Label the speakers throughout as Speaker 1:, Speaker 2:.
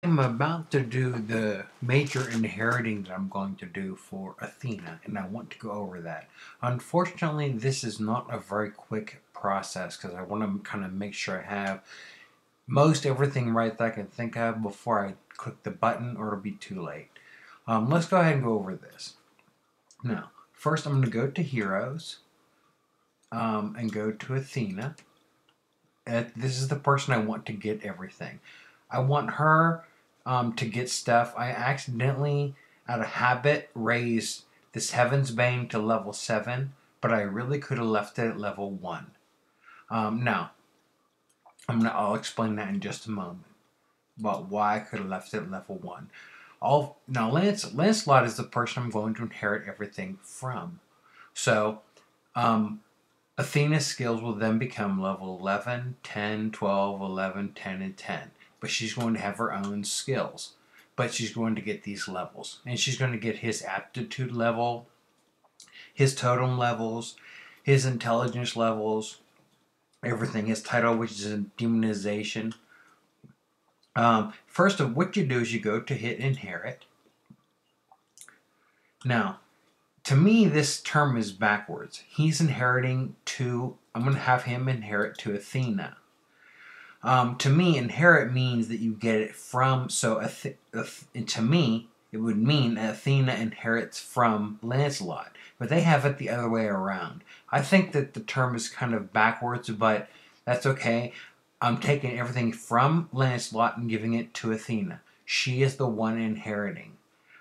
Speaker 1: I'm about to do the major inheriting that I'm going to do for Athena, and I want to go over that. Unfortunately, this is not a very quick process because I want to kind of make sure I have most everything right that I can think of before I click the button, or it'll be too late. Let's go ahead and go over this. Now, first I'm going to go to Heroes and go to Athena. This is the person I want to get everything. I want her to get stuff. I accidentally, out of habit, raised this Heaven's Bane to level 7, but I really could have left it at level 1. Now, I'll explain that in just a moment, about why I could have left it at level 1. Now, Lancelot is the person I'm going to inherit everything from. So, Athena's skills will then become level 11, 10, 12, 11, 10, and 10. But she's going to have her own skills. But she's going to get these levels. And she's going to get his aptitude level, his totem levels, his intelligence levels, everything. His title, which is a demonization. First of what you do is you go to hit inherit. Now, to me, this term is backwards. He's inheriting to, I'm going to have him inherit to Athena. To me, inherit means that you get it from, so to me, it would mean Athena inherits from Lancelot. But they have it the other way around. I think that the term is kind of backwards, but that's okay. I'm taking everything from Lancelot and giving it to Athena. She is the one inheriting.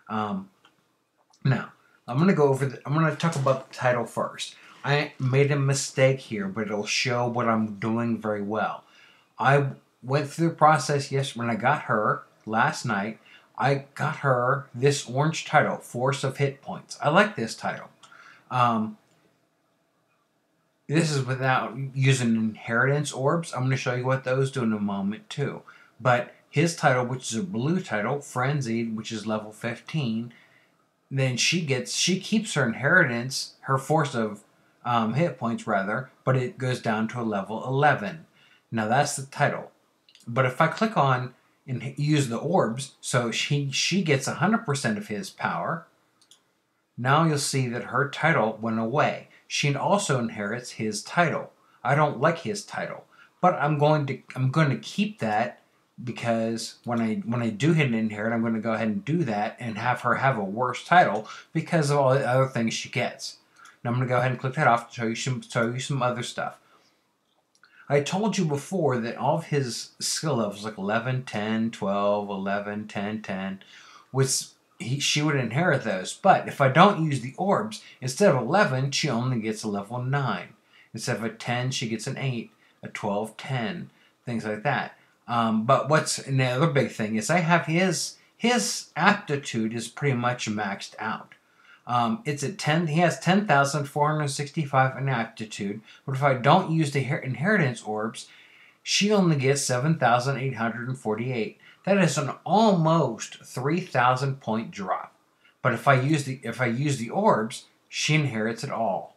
Speaker 1: Now, I'm going to talk about the title first. I made a mistake here, but it'll show what I'm doing very well. I went through the process when I got her last night. I got her this orange title, Force of Hit Points. I like this title. This is without using inheritance orbs. I'm going to show you what those do in a moment too. But his title, which is a blue title, Frenzied, which is level 15, then she keeps her inheritance, her force of hit points rather, but it goes down to a level 11. Now that's the title. But if I click on and use the orbs, so she gets 100% of his power. Now you'll see that her title went away. She also inherits his title. I don't like his title, but I'm going to keep that, because when I do hit an inherit, I'm going to go ahead and do that and have her have a worse title because of all the other things she gets. Now I'm going to go ahead and click that off to show you some other stuff. I told you before that all of his skill levels, like 11, 10, 12, 11, 10, 10, she would inherit those. But if I don't use the orbs, instead of 11, she only gets a level 9. Instead of a 10, she gets an 8, a 12, 10, things like that. But what's another big thing is I have his aptitude is pretty much maxed out. It's at 10. He has 10,465 in aptitude. But if I don't use the inheritance orbs, she only gets 7,848. That is an almost 3,000 point drop. But if I use the orbs, she inherits it all.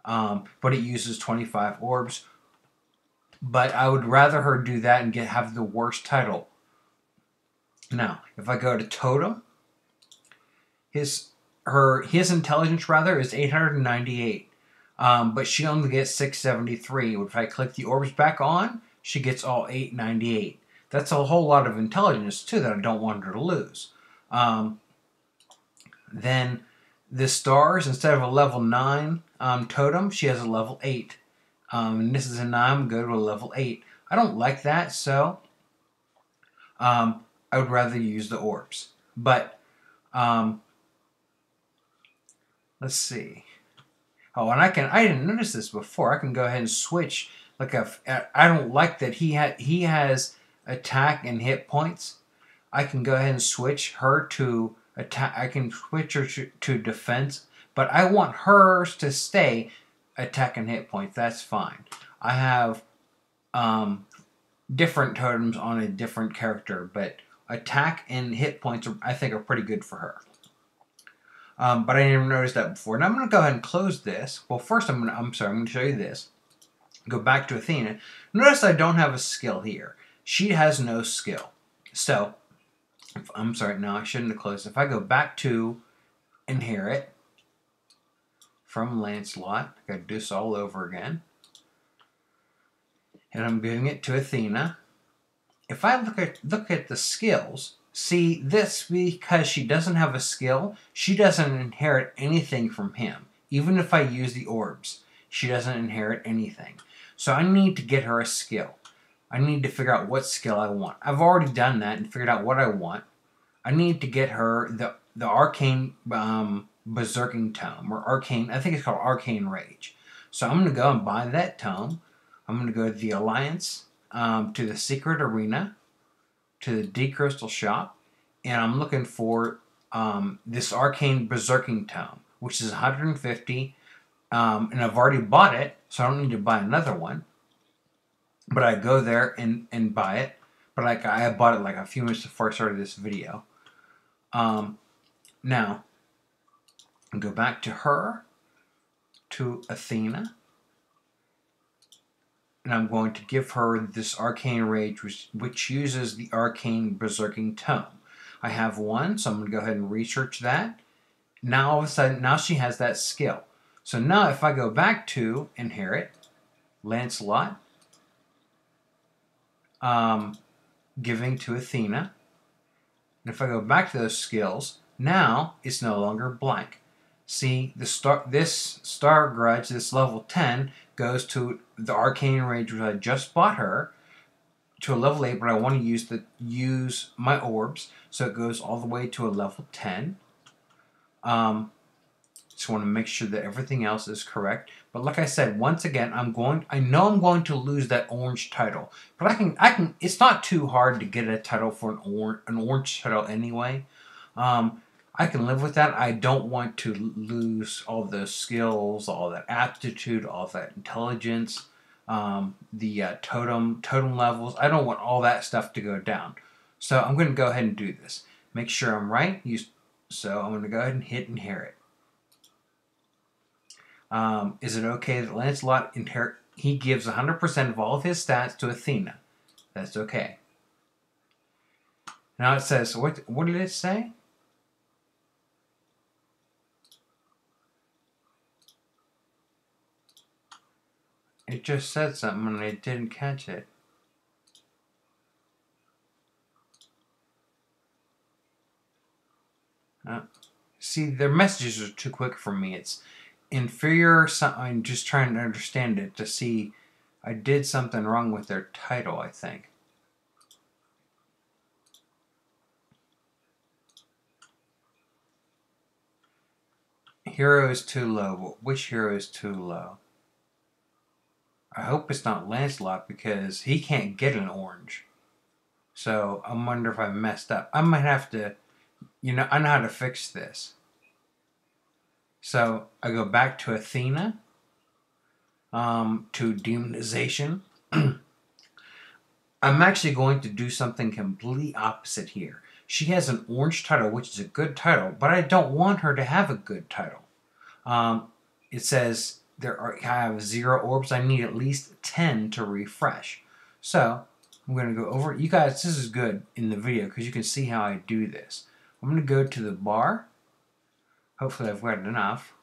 Speaker 1: But it uses 25 orbs. But I would rather her do that and have the worst title. Now, if I go to Totem, his intelligence rather is 898, but she only gets 673. If I click the orbs back on, she gets all 898. That's a whole lot of intelligence too that I don't want her to lose. Then the stars, instead of a level 9 totem, she has a level 8. And this is a 9, go to a level 8. I don't like that, so I would rather use the orbs. But let's see. Oh, and I didn't notice this before. I can go ahead and switch. I don't like that he has attack and hit points. I can go ahead and switch her to attack. I can switch her to defense, but I want hers to stay attack and hit points. That's fine. I have different totems on a different character, but attack and hit points I think are pretty good for her. But I never noticed that before. Now I'm going to go ahead and close this. Well, first I'm going to show you this. Go back to Athena. Notice I don't have a skill here. She has no skill. So I'm sorry, no, I shouldn't have closed. If I go back to inherit from Lancelot, I got to do this all over again. And I'm giving it to Athena. If I look at the skills, see this, because she doesn't have a skill, she doesn't inherit anything from him. Even if I use the orbs, she doesn't inherit anything. So I need to get her a skill. I need to figure out what skill I want. I've already done that and figured out what I want. I need to get her the arcane berserking tome, or arcane. I think it's called Arcane Rage. So I'm going to go and buy that tome. I'm going to go to the Alliance, to the Secret Arena, to the D Crystal Shop, and I'm looking for this Arcane Berserking Tome, which is 150, and I've already bought it, so I don't need to buy another one. But I go there and buy it. But like I bought it like a few minutes before I started this video. Now, go back to her, to Athena, and I'm going to give her this Arcane Rage, which uses the Arcane Berserking Tome. I have one, so I'm going to go ahead and research that. Now, all of a sudden, now she has that skill. So now if I go back to Inherit, Lancelot, giving to Athena, and if I go back to those skills, now it's no longer blank. See, this Star Grudge, this level 10, goes to the Arcane Rage, which I just bought her, to a level 8, but I want to use my orbs, so it goes all the way to a level 10. Just want to make sure that everything else is correct. But like I said, once again, I know I'm going to lose that orange title, but I can. It's not too hard to get a title for an orange title anyway. I can live with that. I don't want to lose all those skills, all that aptitude, all that intelligence, the totem levels. I don't want all that stuff to go down. So I'm going to go ahead and do this. Make sure I'm right. So I'm going to go ahead and hit Inherit. Is it okay that Lancelot he gives 100% of all of his stats to Athena? That's okay. Now it says, what did it say? It just said something and I didn't catch it. See, their messages are too quick for me. It's inferior. I'm just trying to understand it to see I did something wrong with their title, I think. Hero is too low. Which hero is too low? I hope it's not Lancelot, because he can't get an orange. So I wonder if I messed up. I might have to, I know how to fix this. So I go back to Athena, to demonization. I'm actually going to do something completely opposite here. She has an orange title, which is a good title, but I don't want her to have a good title. It says I have 0 orbs. I need at least 10 to refresh. So I'm going to go over. You guys, this is good in the video because you can see how I do this. I'm going to go to the bar. Hopefully I've got enough.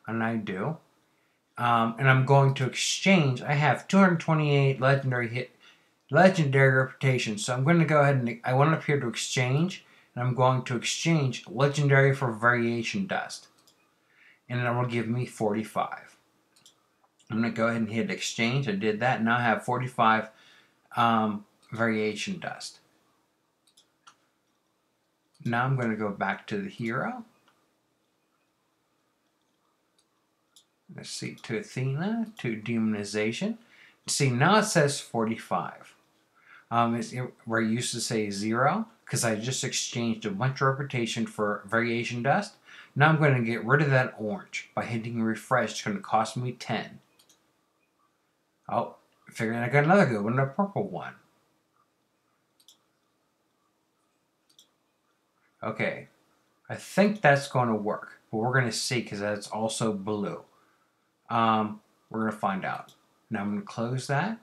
Speaker 1: And I do. And I'm going to exchange. I have 228 legendary reputation. So I'm going to go ahead and I went up here to exchange. And I'm going to exchange legendary for variation dust. And it will give me 45. I'm going to go ahead and hit exchange. I did that. Now I have 45 variation dust. Now I'm going to go back to the hero. Let's see, to Athena, to demonization. See, now it says 45. Where it used to say 0, because I just exchanged a bunch of reputation for variation dust. Now I'm going to get rid of that orange by hitting refresh. It's going to cost me 10. Oh, figuring I got another good one, a purple one. Okay, I think that's going to work, but we're going to see because that's also blue. We're going to find out. Now I'm going to close that,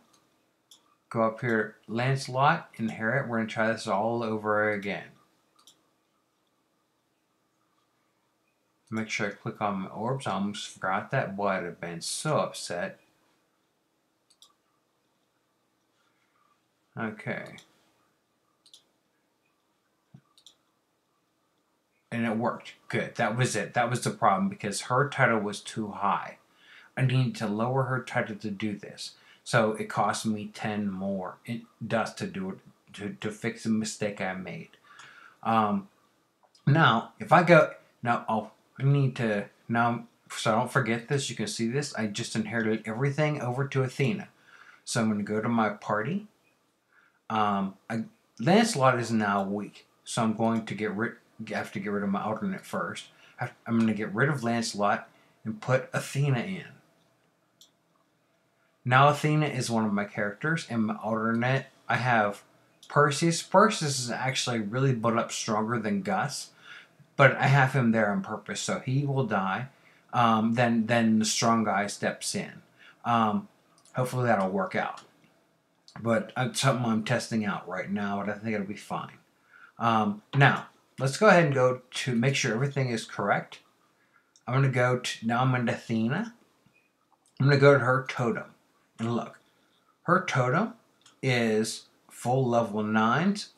Speaker 1: Go up here, Lancelot, inherit. We're going to try this all over again. Make sure I click on my orbs. I almost forgot that. Boy, I'd have been so upset. Okay. And it worked. Good. That was it. That was the problem because her title was too high. I needed to lower her title to do this. So it cost me 10 more. It does to do it, to fix the mistake I made. Now, if I go... Now, I need to... Now, so I don't forget this, you can see this. I just inherited everything over to Athena. So I'm going to go to my party. Lancelot is now weak. So I'm going to have to get rid of my alternate first. I'm going to get rid of Lancelot and put Athena in. Now Athena is one of my characters. And my alternate, I have Perseus. Perseus is actually really built up stronger than Gus. But I have him there on purpose. So he will die. Then the strong guy steps in. Hopefully that'll work out. But it's something I'm testing out right now. And I think it'll be fine. Now, let's go ahead and go to make sure everything is correct. I'm going to go to, now I'm into Athena. I'm going to go to her totem. And look, her totem is full level 9s.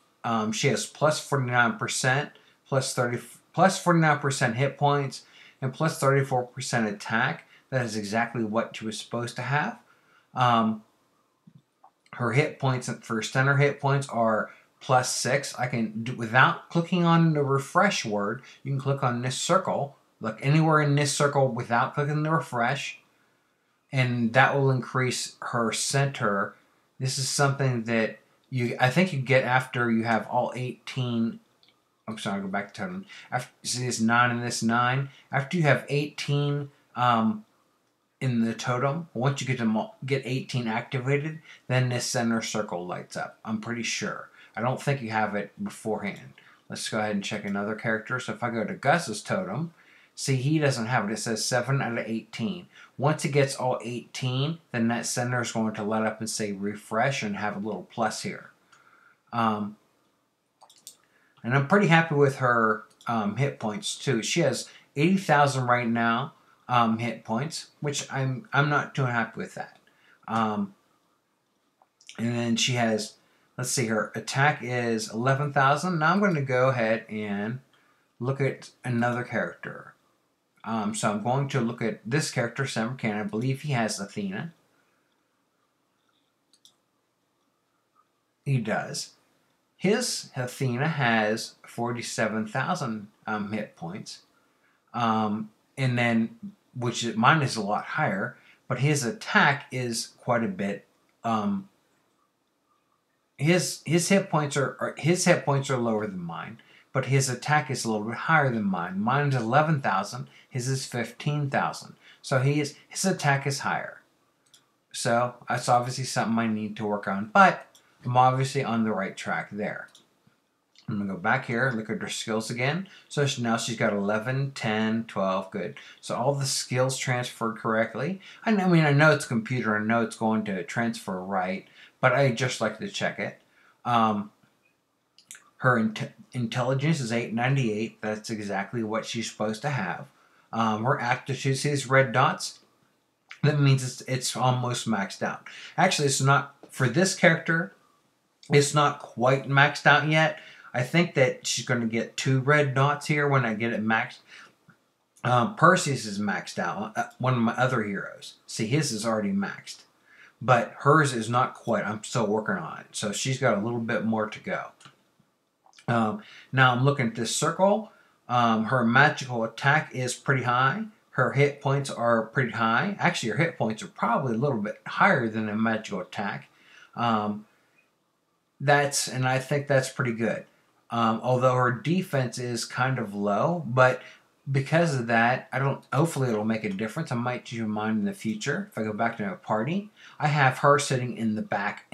Speaker 1: She has plus 49%, plus 49% hit points, and plus 34% attack. That is exactly what she was supposed to have. Her hit points, for center hit points, are plus 6. I can do, without clicking on the refresh word, you can click on this circle. Look anywhere in this circle without clicking the refresh. And that will increase her center. This is something that I think you get after you have all 18. I'm sorry, I'll go back to totem. After you see this 9 and this 9, after you have 18 in the totem, once you get 18 activated, then this center circle lights up. I'm pretty sure. I don't think you have it beforehand. Let's go ahead and check another character. So if I go to Gus's totem, see, he doesn't have it. It says 7 out of 18. Once it gets all 18, then that center is going to light up and say refresh and have a little plus here. And I'm pretty happy with her hit points too. She has 80,000 right now hit points, which I'm not too happy with that. And then she has, let's see, her attack is 11,000. Now I'm going to go ahead and look at another character. So I'm going to look at this character, Sam Can. I believe he has Athena. He does. His Athena has 47,000 hit points. And then, mine is a lot higher, but his attack is quite a bit. His hit points are lower than mine. But his attack is a little bit higher than mine. Mine is 11,000. His is 15,000. So his attack is higher. So that's obviously something I need to work on. But I'm obviously on the right track there. I'm going to go back here, look at her skills again. So now she's got 11, 10, 12, good. So all the skills transferred correctly. I mean, I know it's a computer. I know it's going to transfer right. But I just like to check it. Her intelligence is 898. That's exactly what she's supposed to have. Her aptitude, see these red dots? That means it's almost maxed out. Actually, it's not, for this character, it's not quite maxed out yet. I think that she's going to get 2 red dots here when I get it maxed. Perseus is maxed out. One of my other heroes. See, his is already maxed. But hers is not quite. I'm still working on it. So she's got a little bit more to go. Now I'm looking at this circle. Her magical attack is pretty high. Her hit points are pretty high. Actually, her hit points are probably a little bit higher than a magical attack. And I think that's pretty good. Although her defense is kind of low, but because of that, hopefully it'll make a difference. I might change my mind in the future. If I go back to my party, I have her sitting in the back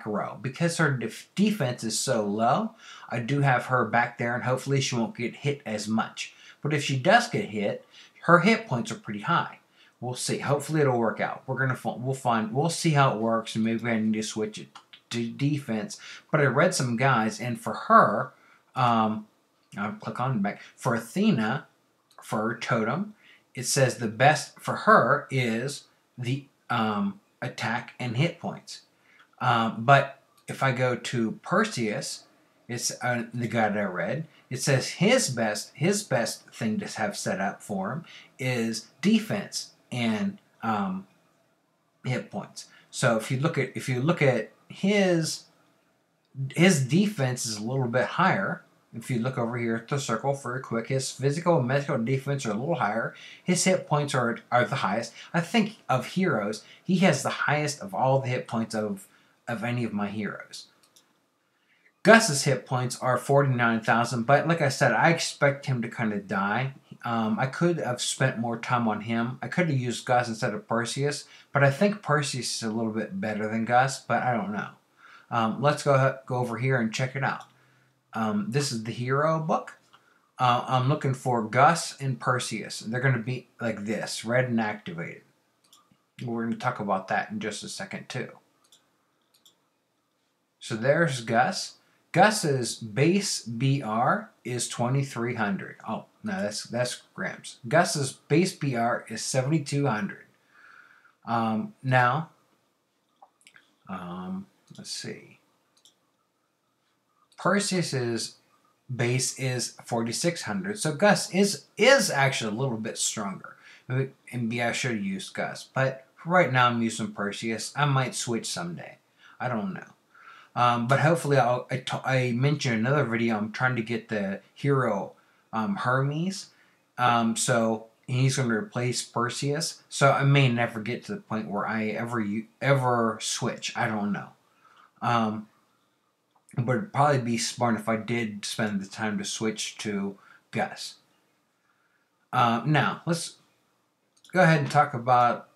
Speaker 1: row. Because her defense is so low, I do have her back there, and hopefully she won't get hit as much. But if she does get hit, her hit points are pretty high. We'll see. Hopefully it'll work out. We'll see how it works, and maybe I need to switch it defense. But I read some guys, and for her, I'll click on back. For Athena, for her totem, it says the best for her is the attack and hit points. But if I go to Perseus, it's the guy that I read. It says his best thing to have set up for him is defense and hit points. So if you look at his defense is a little bit higher. If you look over here at the circle very quick, his physical and medical defense are a little higher. His hit points are the highest. I think of heroes, he has the highest of all the hit points of any of my heroes. Gus's hit points are 49,000, but like I said, I expect him to kind of die. I could have spent more time on him. I could have used Gus instead of Perseus, but I think Perseus is a little bit better than Gus, but I don't know. Let's go over here and check it out. This is the hero book. I'm looking for Gus and Perseus. They're going to be like this, red and activated. We're going to talk about that in just a second too. So there's Gus. Gus's base BR is 2,300. Oh, no, that's grams. Gus's base BR is 7,200. Now, let's see. Perseus's base is 4,600. So Gus is actually a little bit stronger. And maybe I should have used Gus, but right now I'm using Perseus. I might switch someday. I don't know. But hopefully I mentioned in another video I'm trying to get the hero Hermes. So he's going to replace Perseus. So I may never get to the point where I ever switch. I don't know. But it'd probably be smart if I did spend the time to switch to Gus. Now let's go ahead and talk about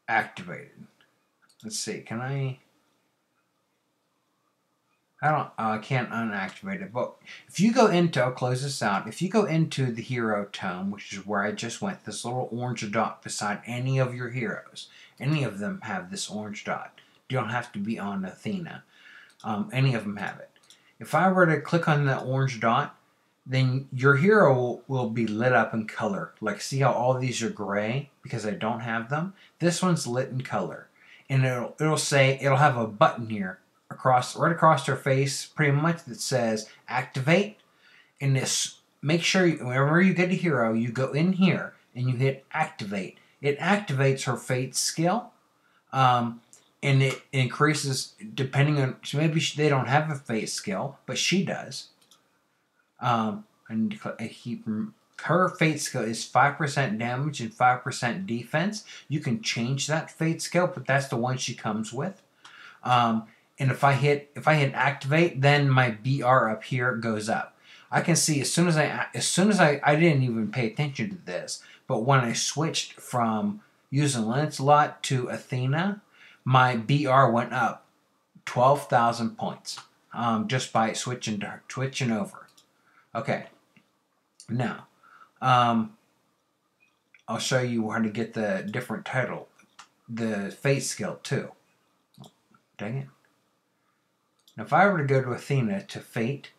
Speaker 1: activated. Let's see. Can I can't unactivate it, but if you go into, I'll close this out. If you go into the hero tome, which is where I just went, this little orange dot beside any of your heroes, any of them have this orange dot. You don't have to be on Athena. Any of them have it. If I were to click on that orange dot, then your hero will be lit up in color. Like, see how all these are gray because I don't have them? This one's lit in color. And it'll have a button here right across her face, pretty much, that says activate. And this, make sure whenever you get a hero, you go in here and you hit activate. It activates her fate skill, and it increases depending on. So maybe they don't have a fate skill, but she does. Her fate skill is 5% damage and 5% defense. You can change that fate skill, but that's the one she comes with. And if I hit activate, then my BR up here goes up. I can see as soon as I didn't even pay attention to this, but when I switched from using Lancelot to Athena, my BR went up 12,000 points just by switching over. Okay, now I'll show you how to get the different title, the fate skill too. Oh, dang it. Now, if I were to go to Athena to Fate,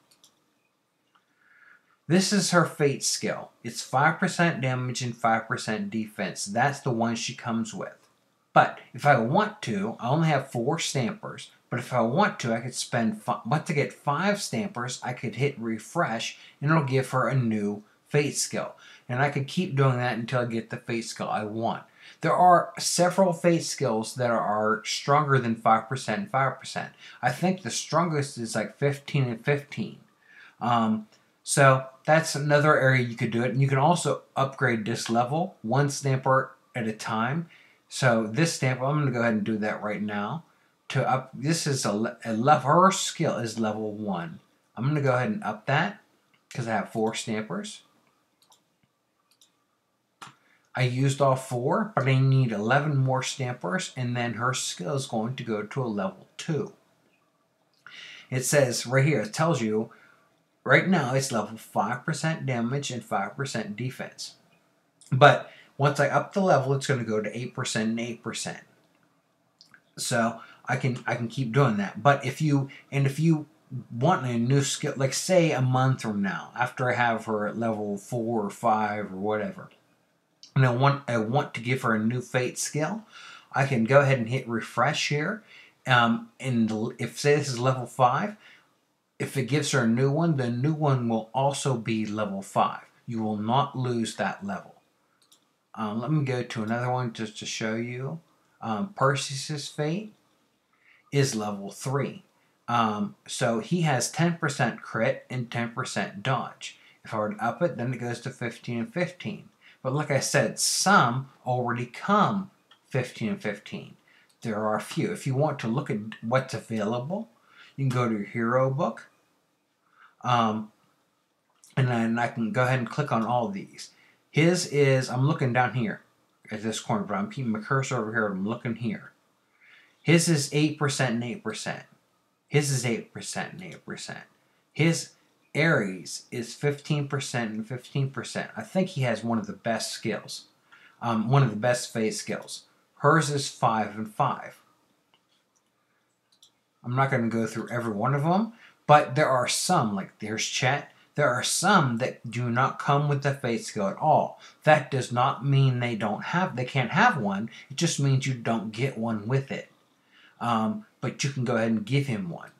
Speaker 1: this is her Fate skill. It's 5% damage and 5% defense. That's the one she comes with. But if I want to, I only have 4 stampers. But if I want to, I could spend, to get 5 stampers, I could hit refresh, and it'll give her a new Fate skill. And I could keep doing that until I get the Fate skill I want. There are several fate skills that are stronger than 5% and 5%. I think the strongest is like 15 and 15. So that's another area you could do it. And you can also upgrade this level, 1 stamper at a time. So this stamper, I'm going to go ahead and do that right now. This is her skill is level 1. I'm going to go ahead and up that because I have 4 stampers. I used all 4, but I need 11 more stampers, and then her skill is going to go to a level 2. It says right here, it tells you, right now it's level 5% damage and 5% defense. But once I up the level, it's going to go to 8% and 8%. So I can keep doing that. But if you want a new skill, like say a month from now, after I have her at level 4 or 5 or whatever, and I want to give her a new fate skill, I can go ahead and hit refresh here. And if say this is level 5, if it gives her a new one, the new one will also be level 5. You will not lose that level. Let me go to another one just to show you. Perseus' fate is level 3. So he has 10% crit and 10% dodge. If I were to up it, then it goes to 15 and 15. But like I said, some already come 15 and 15. There are a few. If you want to look at what's available, you can go to your hero book. And then I can go ahead and click on all these. His is, I'm looking down here at this corner, but I'm keeping my cursor over here. I'm looking here. His is 8% and 8%. His is 8% and 8%. His Ares is 15% and 15%. I think he has one of the best skills. One of the best phase skills. Hers is 5 and 5. I'm not going to go through every one of them, but there are some, like there's Chet. There are some that do not come with the fate skill at all. That does not mean they can't have one. It just means you don't get one with it. But you can go ahead and give him one.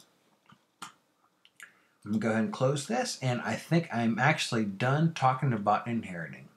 Speaker 1: I'm going to go ahead and close this, and I think I'm actually done talking about inheriting.